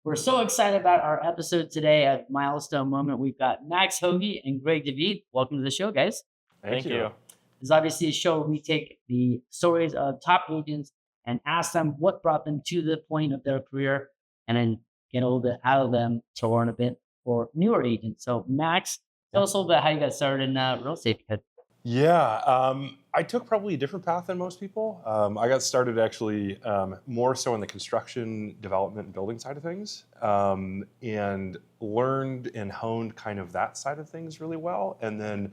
We're so excited about our episode today at Milestone Moment. We've got Max Hoge and Graig Davitte. Welcome to the show, guys. Thank you. This is obviously a show where we take the stories of top agents and ask them what brought them to the point of their career and then get a little bit out of them to learn a bit for newer agents. So, Max, tell us a little bit how you got started in real estate. I took probably a different path than most people. I got started actually more so in the construction, development, and building side of things, and learned and honed kind of that side of things really well. And then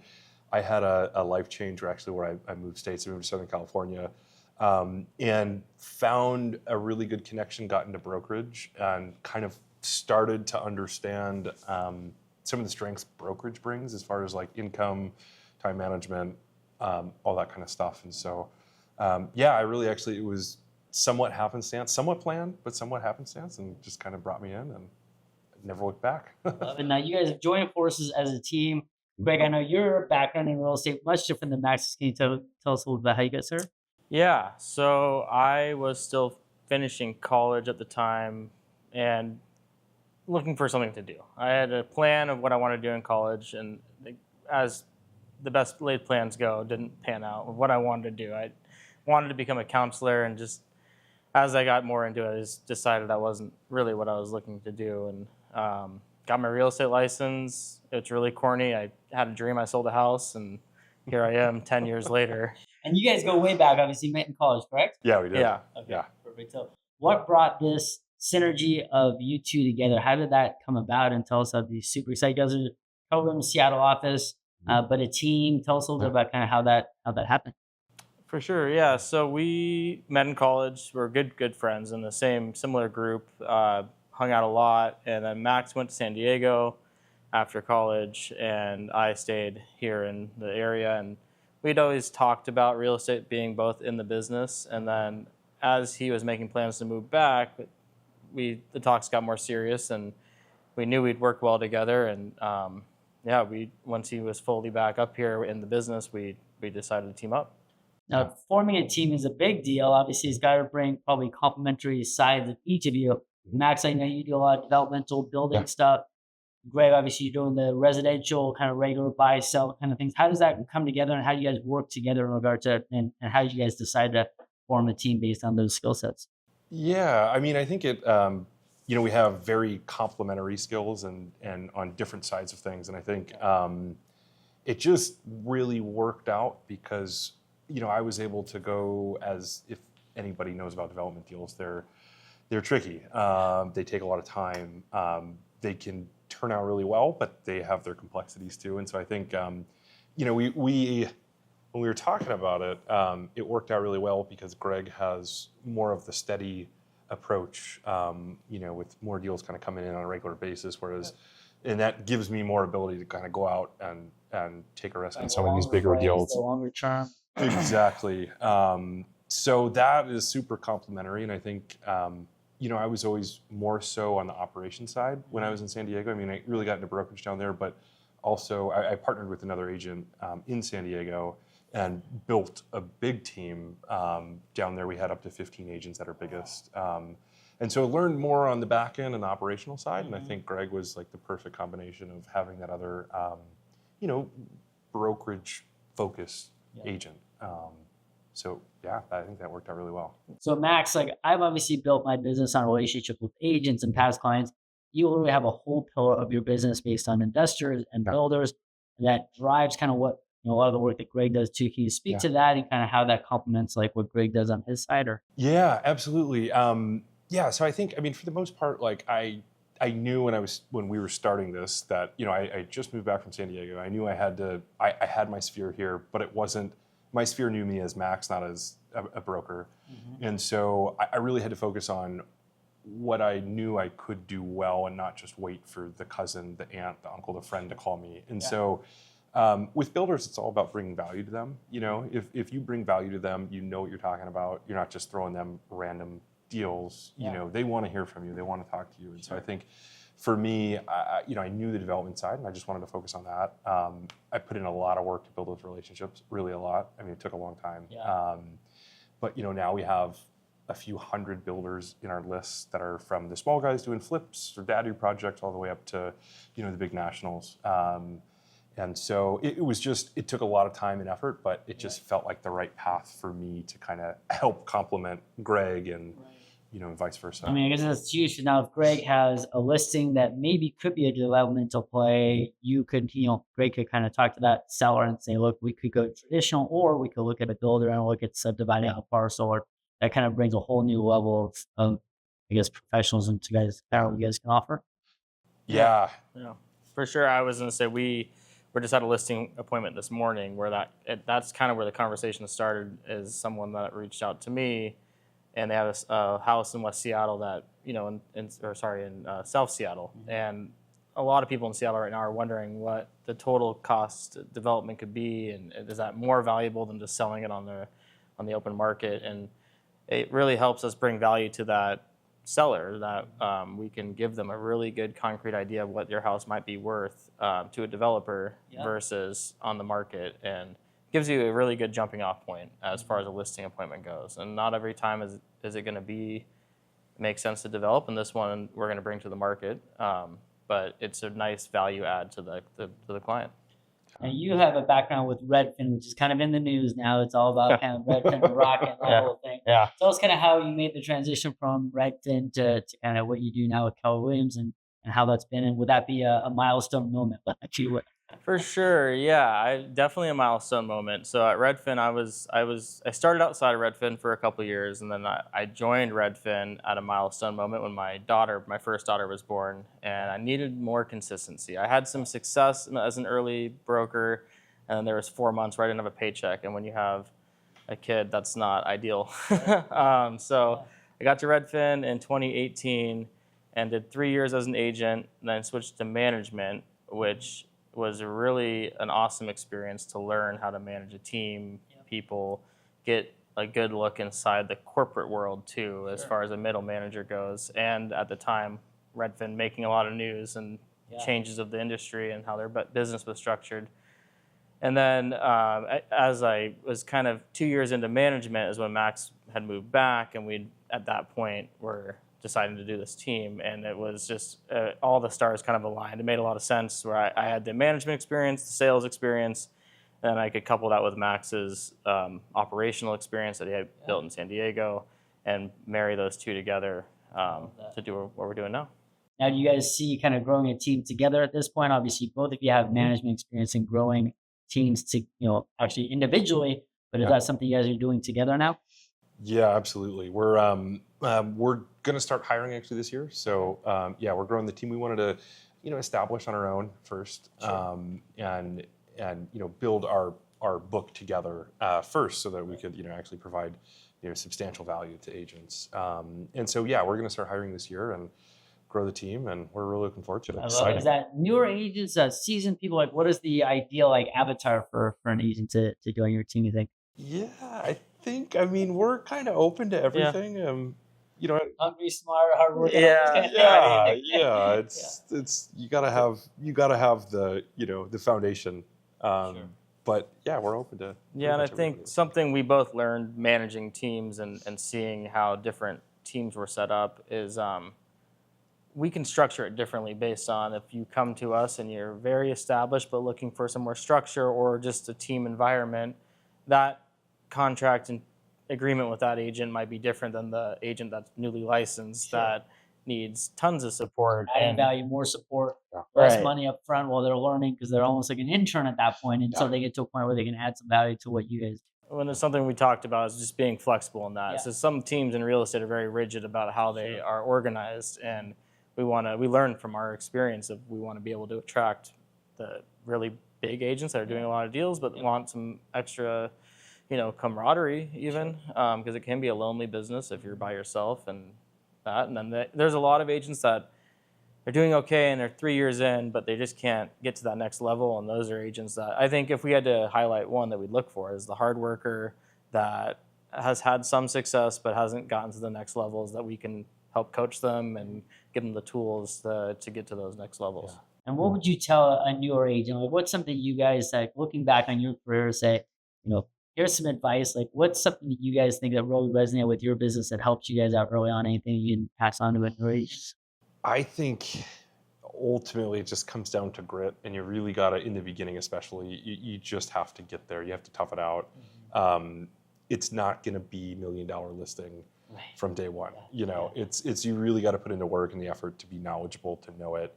I had a life change where I moved states. I moved to Southern California and found a really good connection, got into brokerage, and kind of started to understand some of the strengths brokerage brings as far as like income, time management, all that kind of stuff. And so, I really actually, it was somewhat happenstance, somewhat planned, but somewhat happenstance, and just kind of brought me in and never looked back. And now you guys have joined forces as a team. Graig, I know your background in real estate much different than Max's. Can you tell us a little about how you got started? Yeah, so I was still finishing college at the time and looking for something to do. I had a plan of what I wanted to do in college, and as the best laid plans go, didn't pan out with what I wanted to do. I wanted to become a counselor, and just as I got more into it, I just decided that wasn't really what I was looking to do, and got my real estate license. It's really corny. I had a dream. I sold a house, and here I am 10 years later. And you guys go way back. Obviously, you met in college, correct? Yeah, we did. Yeah. Okay, yeah. Perfect. So what brought this synergy of you two together? How did that come about? And tell us about these super excited. You guys are probably in the Seattle office, but a team. Tell us a little bit about kind of how that happened. For sure, yeah. So we met in college. We're good friends in the similar group. Hung out a lot, and then Max went to San Diego after college, and I stayed here in the area. And we'd always talked about real estate, being both in the business. And then as he was making plans to move back, the talks got more serious, and we knew we'd work well together. And once he was fully back up here in the business, we decided to team up. Now, forming a team is a big deal. Obviously, he's got to bring probably complementary sides of each of you. Max, I know you do a lot of developmental building stuff. Graig, obviously, you're doing the residential kind of regular buy, sell kind of things. How does that come together, and how do you guys work together in regard to and how did you guys decide to form a team based on those skill sets? Yeah, I mean, I think it, we have very complementary skills and on different sides of things. And I think it just really worked out because, I was able to go, as if anybody knows about development deals, they're tricky. They take a lot of time. They can turn out really well, but they have their complexities too. And so I think, we when we were talking about it, it worked out really well because Graig has more of the steady approach, with more deals kind of coming in on a regular basis, and that gives me more ability to kind of go out and take a risk on some of these bigger deals. The longer term. Exactly. So that is super complimentary, and I think, I was always more so on the operation side when I was in San Diego. I mean, I really got into brokerage down there, but also I partnered with another agent in San Diego and built a big team down there. We had up to 15 agents at our biggest. And so I learned more on the back end and the operational side, and I think Graig was like the perfect combination of having that other, brokerage-focused agent. I think that worked out really well. So Max, I've obviously built my business on a relationship with agents and past clients. You literally have a whole pillar of your business based on investors and builders that drives kind of what a lot of the work that Graig does too. Can you speak to that and kind of how that complements like what Graig does on his side? Or yeah, absolutely. So I think, for the most part, I knew when we were starting this that I just moved back from San Diego. I knew I had my sphere here, but it wasn't. My sphere knew me as Max, not as a broker. And so I really had to focus on what I knew I could do well and not just wait for the cousin, the aunt, the uncle, the friend to call me. And so with builders, it's all about bringing value to them. If you bring value to them, you know what you're talking about. You're not just throwing them random deals. They want to hear from you. They want to talk to you. And so I think for me, I knew the development side, and I just wanted to focus on that. I put in a lot of work to build those relationships, really a lot. It took a long time. But now we have a few hundred builders in our list that are from the small guys doing flips or daddy projects all the way up to, the big nationals. And so it took a lot of time and effort, but it just felt like the right path for me to kind of help complement Graig and, and vice versa. I mean, I guess that's huge. Now, if Graig has a listing that maybe could be a developmental play, Graig could kind of talk to that seller and say, look, we could go traditional, or we could look at a builder and look at subdividing a parcel, or that kind of brings a whole new level of I guess, professionalism to guys, what you guys can offer. Yeah. For sure. I was going to say we just had a listing appointment this morning where that's kind of where the conversation started. Is someone that reached out to me, and they have a house in West Seattle that in South Seattle, and a lot of people in Seattle right now are wondering what the total cost development could be, and is that more valuable than just selling it on the open market? And it really helps us bring value to that seller, that we can give them a really good concrete idea of what your house might be worth to a developer versus on the market, and gives you a really good jumping off point as far as a listing appointment goes. And not every time is it going to make sense to develop, and this one we're going to bring to the market, but it's a nice value add to the client. And you have a background with Redfin, which is kind of in the news now. It's all about kind of Redfin and Rocket and that whole thing. Yeah. Tell us kind of how you made the transition from Redfin to kind of what you do now with Keller Williams, and how that's been. And would that be a milestone moment? For sure, yeah, definitely a milestone moment. So at Redfin, I started outside of Redfin for a couple of years, and then I joined Redfin at a milestone moment when my first daughter was born, and I needed more consistency. I had some success as an early broker, and there was 4 months where I didn't have a paycheck, and when you have a kid, that's not ideal. So I got to Redfin in 2018 and did 3 years as an agent, and then switched to management, which was really an awesome experience to learn how to manage a team, people, get a good look inside the corporate world too, as far as a middle manager goes. And at the time, Redfin making a lot of news and changes of the industry and how their business was structured. And then as I was kind of 2 years into management is when Max had moved back, and we at that point were deciding to do this team, and it was just all the stars kind of aligned. It made a lot of sense where I had the management experience, the sales experience, and I could couple that with Max's operational experience that he had built in San Diego, and marry those two together to do what we're doing now. Now, do you guys see kind of growing a team together at this point? Obviously, both of you have management experience in growing teams to, actually individually, but is that something you guys are doing together now? Yeah, absolutely. We're going to start hiring actually this year. So we're growing the team. We wanted to, establish on our own first, and build our book together first, so that we could, actually provide, substantial value to agents. And so we're going to start hiring this year and grow the team, and we're really looking forward to it. Is that newer agents, seasoned people? Like, what is the ideal avatar for an agent to join your team, you think? Yeah, I think, we're kind of open to everything. Hungry, smart, hardworking. It's you gotta have the the foundation. But we're open to. Yeah, and I think something we both learned managing teams and seeing how different teams were set up is we can structure it differently based on if you come to us and you're very established but looking for some more structure or just a team environment. That contract and agreement with that agent might be different than the agent that's newly licensed that needs tons of support. Adding value, more support, less money up front while they're learning, because they're almost like an intern at that point until they get to a point where they can add some value to what you guys do. When there's something we talked about is just being flexible in that. So some teams in real estate are very rigid about how they are organized, and we learn from our experience of we want to be able to attract the really big agents that are doing a lot of deals but want some extra camaraderie even, because it can be a lonely business if you're by yourself and that. And then there's a lot of agents that are doing okay and they're 3 years in, but they just can't get to that next level. And those are agents that I think if we had to highlight one that we'd look for is the hard worker that has had some success but hasn't gotten to the next levels, that we can help coach them and give them the tools to get to those next levels. Yeah. And what would you tell a newer agent? Like, what's something you guys, like, looking back on your career, say, here's some advice. Like, what's something that you guys think that really resonated with your business that helped you guys out early on? Anything you can pass on to it? I think ultimately it just comes down to grit, and you really got to, in the beginning especially, you just have to get there. You have to tough it out. It's not going to be $1 million listing from day one. You know, it's you really got to put in the work and the effort to be knowledgeable, to know it.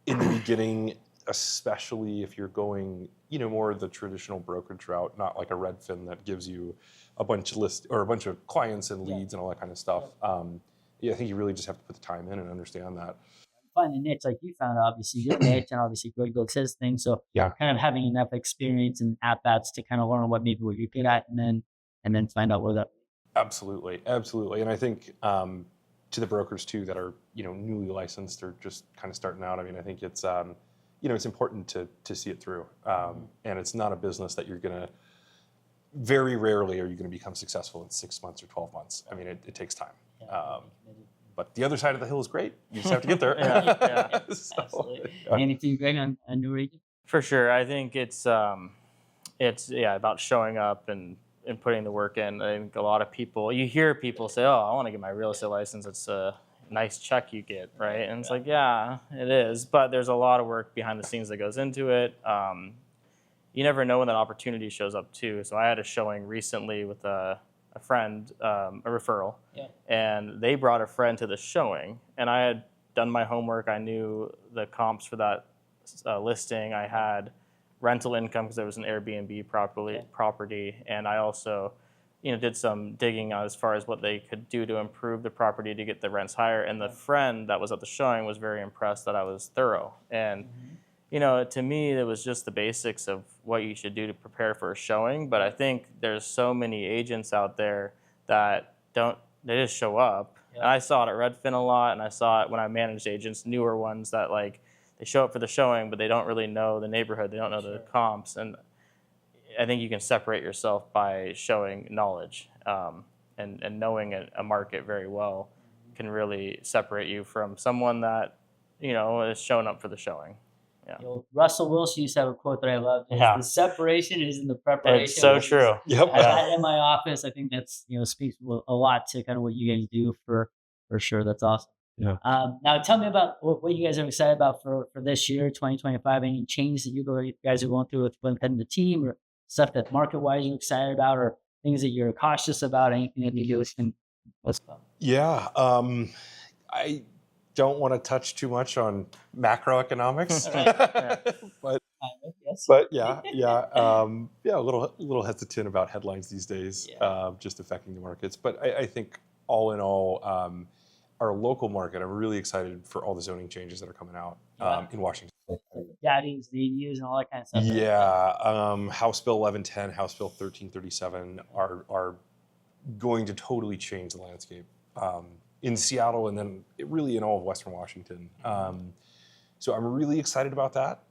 In the beginning, especially if you're going, you know, more the traditional brokerage route, not like a Redfin that gives you a bunch of lists or a bunch of clients and leads and all that kind of stuff. I think you really just have to put the time in and understand that. Find a niche like you found, obviously your niche, and obviously Greg builds his thing. So kind of having enough experience and at bats to kind of learn what you're good at, and then find out where that. Absolutely, and I think to the brokers too that are, you know, newly licensed or just kind of starting out. I mean, I think it's you know, it's important to see it through, and it's not a business that you're gonna. Very rarely are you going to become successful in 6 months or 12 months. I mean, it takes time. But the other side of the hill is great. You just have to get there. So, absolutely. Anything, Greg, on New Region? For sure. I think it's about showing up and putting the work in. I think a lot of people, you hear people say, "Oh, I want to get my real estate license. It's a nice check you get," right? And it's like, yeah, it is. But there's a lot of work behind the scenes that goes into it. You never know when that opportunity shows up too. So I had a showing recently with a friend, a referral, and they brought a friend to the showing, and I had done my homework. I knew the comps for that listing. I had rental income because there was an Airbnb property, and I also, you know, did some digging as far as what they could do to improve the property to get the rents higher. And the friend that was at the showing was very impressed that I was thorough. And you know, to me, it was just the basics of what you should do to prepare for a showing. But I think there's so many agents out there that they just show up. And I saw it at Redfin a lot, and I saw it when I managed agents, newer ones that like they show up for the showing, but they don't really know the neighborhood. They don't know the comps. And I think you can separate yourself by showing knowledge, and knowing a market very well can really separate you from someone that, you know, is showing up for the showing. Yeah. You know, Russell Wilson used to have a quote that I love. The separation is in the preparation. It's so true. Yep. I got it in my office. I think that's, you know, speaks a lot to kind of what you guys do for sure. That's awesome. Yeah. Now tell me about what you guys are excited about for this year, 2025. Any change that you guys are going through within the team, or stuff that market wise you're excited about, or things that you're cautious about? Anything that you do? What's up? Yeah. I don't want to touch too much on macroeconomics, but a little hesitant about headlines these days, just affecting the markets. But I think all in all, our local market, I'm really excited for all the zoning changes that are coming out in Washington. Daddies, the ADUs, and all that kind of stuff. Yeah, House Bill 1110, House Bill 1337 are going to totally change the landscape. In Seattle, and then really in all of Western Washington. So I'm really excited about that.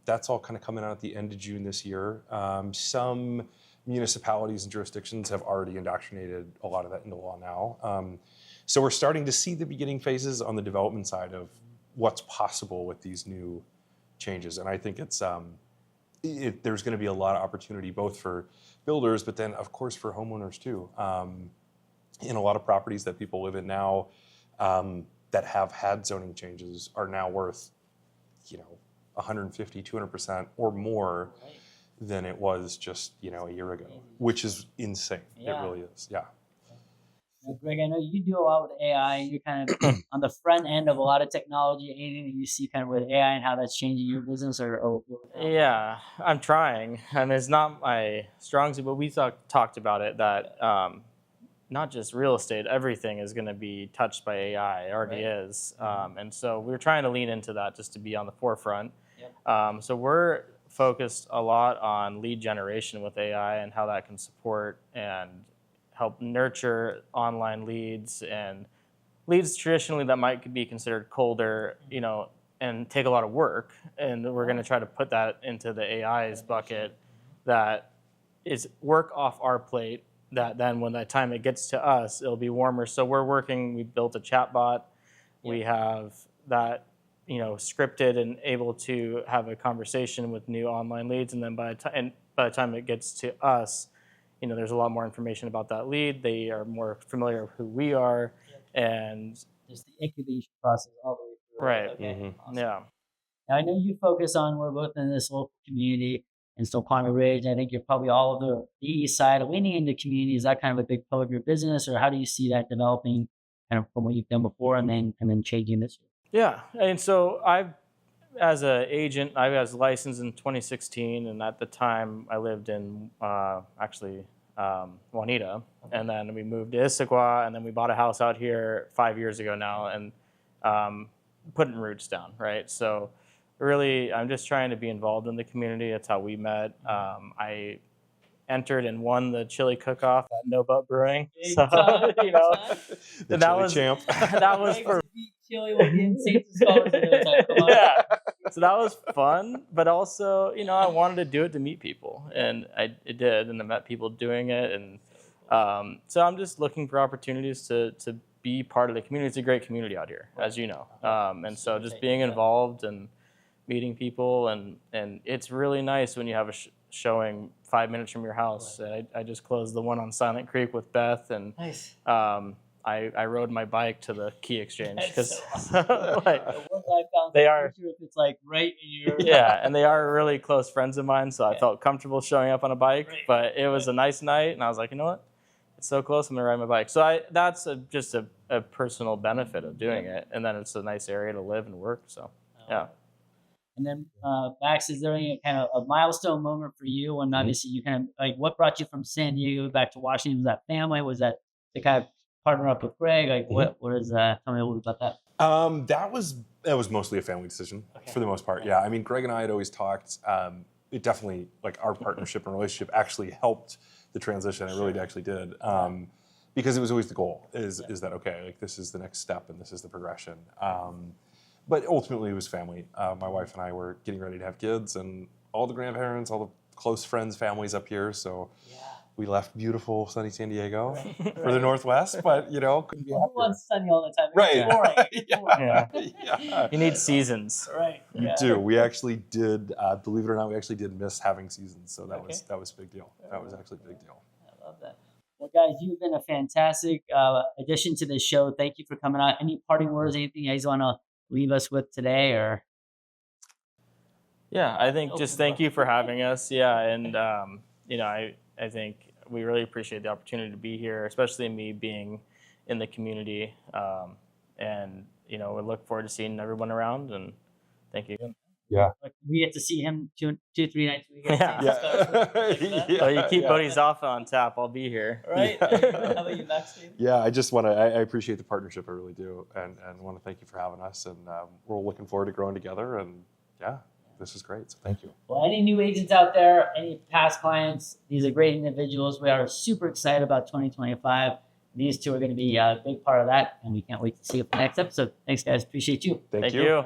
That's all kind of coming out at the end of June this year. Some municipalities and jurisdictions have already indoctrinated a lot of that into law now. So we're starting to see the beginning phases on the development side of what's possible with these new changes. And I think there's going to be a lot of opportunity both for builders, but then of course for homeowners too. In a lot of properties that people live in now that have had zoning changes are now worth, you know, 150, 200% or more than it was just, you know, a year ago, which is insane. It really is. Yeah. Now, Greg, I know you do a lot with AI. You're kind of on the front end of a lot of technology. Anything that you see kind of with AI and how that's changing your business, or Yeah, I'm trying. I mean, it's not my strong suit, but we talked about it that not just real estate, everything is going to be touched by AI. It already is. And so we're trying to lean into that just to be on the forefront. So we're focused a lot on lead generation with AI and how that can support and help nurture online leads and leads traditionally that might be considered colder, you know, and take a lot of work. And we're going to try to put that into the AI's bucket that is work off our plate, that then when that time it gets to us, it'll be warmer. So we built a chat bot. We have that, you know, scripted and able to have a conversation with new online leads. And then by by the time it gets to us, there's a lot more information about that lead. They are more familiar with who we are, and just the incubation process all the way through. Right. Okay. Awesome. Yeah. Now, I know you focus on, we're both in this local community in Snoqualmie Ridge. I think you're probably all over the east side, leaning into community. Is that kind of a big part of your business, or how do you see that developing kind of from what you've done before and then changing this year? Yeah. And so as an agent, I was licensed in 2016, and at the time I lived in Juanita, and then we moved to Issaquah, and then we bought a house out here 5 years ago now, and putting roots down, right? So really, I'm just trying to be involved in the community. That's how we met. I entered and won the chili cook-off at No Butt Brewing. So, The that chili was champ. that was for Chili with the Saints and scholars in there, like, come on. yeah. So that was fun, but also, I wanted to do it to meet people, and I did, and I met people doing it, and so I'm just looking for opportunities to be part of the community. It's a great community out here, as you know, and so just being involved and meeting people, and it's really nice when you have a showing 5 minutes from your house. I just closed the one on Silent Creek with Beth, and Nice. I rode my bike to the Key Exchange because The work-life balance, they are- if it's like right in your yeah, and they are really close friends of mine, so I felt comfortable showing up on a bike. Right. But it was a nice night, and I was like, you know what? It's so close, I'm gonna ride my bike. So that's just a personal benefit of doing it, and then it's a nice area to live and work. So yeah. And then, Max, is there any kind of a milestone moment for you? And obviously, you kind of like, what brought you from San Diego back to Washington? Was that family? Was that to kind of partner up with Graig? Like, what is that? Tell me a little bit about that. That was mostly a family decision Okay. for the most part. Yeah, I mean, Graig and I had always talked. It definitely, like, our partnership and relationship actually helped the transition. It really actually did. Because it was always the goal is that, okay, like, this is the next step and this is the progression. But ultimately it was family. My wife and I were getting ready to have kids, and all the grandparents, all the close friends, families up here. So we left beautiful sunny San Diego for the Northwest, but couldn't be Who happier. wants sunny all the time? Right. It's boring. It's boring. Yeah. You need seasons. Right. You do. We actually did, believe it or not, we actually did miss having seasons. So that Okay. was a big deal. That was actually a big deal. I love that. Well, guys, you've been a fantastic addition to this show. Thank you for coming out. Any parting words, anything you guys want to leave us with today, or? Yeah, I think just thank you for having us. Yeah, and I think we really appreciate the opportunity to be here, especially me being in the community, and we look forward to seeing everyone around. And thank you. Yeah. Like, we get to see him 2-3 nights a week. Yeah. Well, you keep Buddy's off on tap. I'll be here. Right. Yeah. How about you, Max? Yeah, I just want to, I appreciate the partnership, I really do. And want to thank you for having us. And we're looking forward to growing together. And yeah, this is great. So thank you. Well, any new agents out there, any past clients, these are great individuals. We are super excited about 2025. These two are going to be a big part of that, and we can't wait to see you for the next episode. Thanks, guys. Appreciate you. Thank you.